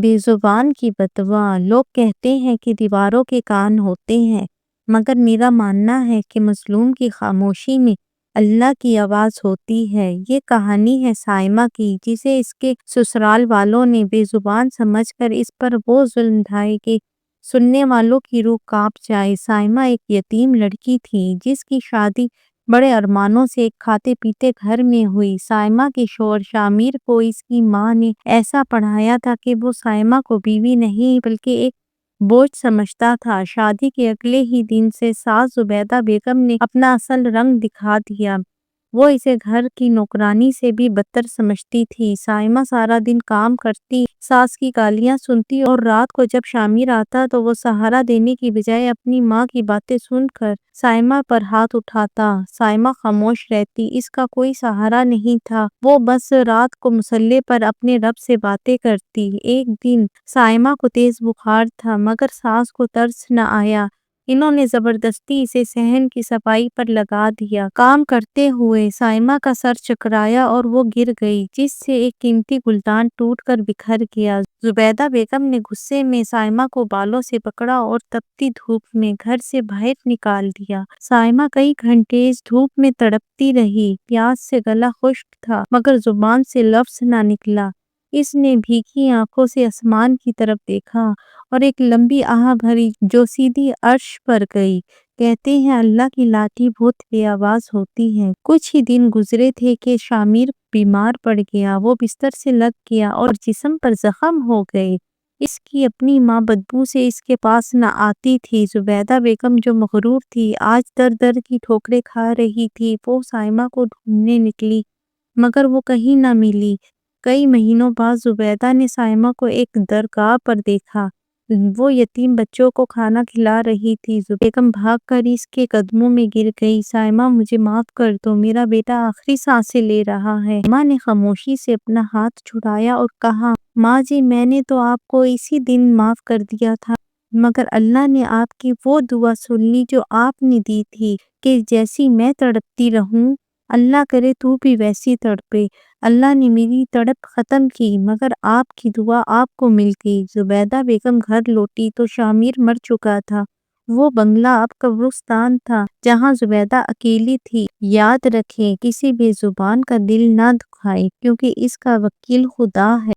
بے زبان کی بددعا۔ لوگ کہتے ہیں کہ دیواروں کے کان ہوتے ہیں، مگر میرا ماننا ہے کہ مظلوم کی خاموشی میں اللہ کی آواز ہوتی ہے۔ یہ کہانی ہے سائمہ کی، جسے اس کے سسرال والوں نے بے زبان سمجھ کر اس پر وہ ظلم ڈھائے کہ سننے والوں کی روح کانپ جائے۔ سائمہ ایک یتیم لڑکی تھی، جس کی شادی بڑے ارمانوں سے ایک کھاتے پیتے گھر میں ہوئی۔ سائمہ کے شوہر شامر کو اس کی ماں نے ایسا پڑھایا تھا کہ وہ سائمہ کو بیوی نہیں بلکہ ایک بوجھ سمجھتا تھا۔ شادی کے اگلے ہی دن سے ساس زبیدہ بیگم نے اپنا اصل رنگ دکھا دیا۔ وہ اسے گھر کی نوکرانی سے بھی بدتر سمجھتی تھی۔ سائمہ سارا دن کام کرتی، ساس کی گالیاں سنتی اور رات کو جب شامر آتا تو وہ سہارا دینے کی بجائے اپنی ماں کی باتیں سن کر سائمہ پر ہاتھ اٹھاتا۔ سائمہ خاموش رہتی، اس کا کوئی سہارا نہیں تھا، وہ بس رات کو مصلے پر اپنے رب سے باتیں کرتی۔ ایک دن سائمہ کو تیز بخار تھا، مگر ساس کو ترس نہ آیا۔ انہوں نے زبردستی اسے صحن کی صفائی پر لگا دیا۔ کام کرتے ہوئے سائمہ کا سر چکرایا اور وہ گر گئی، جس سے ایک قیمتی گلدان ٹوٹ کر بکھر گیا۔ زبیدہ بیگم نے غصے میں سائمہ کو بالوں سے پکڑا اور تپتی دھوپ میں گھر سے باہر نکال دیا۔ سائمہ کئی گھنٹے اس دھوپ میں تڑپتی رہی، پیاس سے گلا خشک تھا مگر زبان سے لفظ نہ نکلا۔ اس نے بھیگی آنکھوں سے آسمان کی طرف دیکھا اور ایک لمبی آہ بھری جو سیدھی عرش پر گئی۔ کہتے ہیں اللہ کی لاٹھی بہت بے آواز ہوتی ہے۔ کچھ ہی دن گزرے تھے کہ شامر بیمار پڑ گیا، وہ بستر سے لگ گیا اور جسم پر زخم ہو گئے۔ اس کی اپنی ماں بدبو سے اس کے پاس نہ آتی تھی۔ زبیدہ بیگم جو مغرور تھی، آج در در کی ٹھوکریں کھا رہی تھی۔ وہ سائمہ کو ڈھونڈنے نکلی مگر وہ کہیں نہ ملی۔ کئی مہینوں بعد زبیدہ نے سائمہ کو ایک درگاہ پر دیکھا، وہ یتیم بچوں کو کھانا کھلا رہی تھی۔ بیگم بھاگ کر اس کے قدموں میں گر گئی۔ سائمہ مجھے معاف کر دو، میرا بیٹا آخری سانسیں لے رہا ہے۔ ماں نے خاموشی سے اپنا ہاتھ چھڑایا اور کہا، ماں جی میں نے تو آپ کو اسی دن معاف کر دیا تھا، مگر اللہ نے آپ کی وہ دعا سن لی جو آپ نے دی تھی کہ جیسی میں تڑپتی رہوں اللہ کرے تو بھی ویسی تڑپے۔ اللہ نے میری تڑپ ختم کی مگر آپ کی دعا آپ کو مل گئی۔ زبیدہ بیگم گھر لوٹی تو شامر مر چکا تھا۔ وہ بنگلہ اب قبرستان تھا جہاں زبیدہ اکیلی تھی۔ یاد رکھیں، کسی بے زبان کا دل نہ دکھائیں کیونکہ اس کا وکیل خدا ہے۔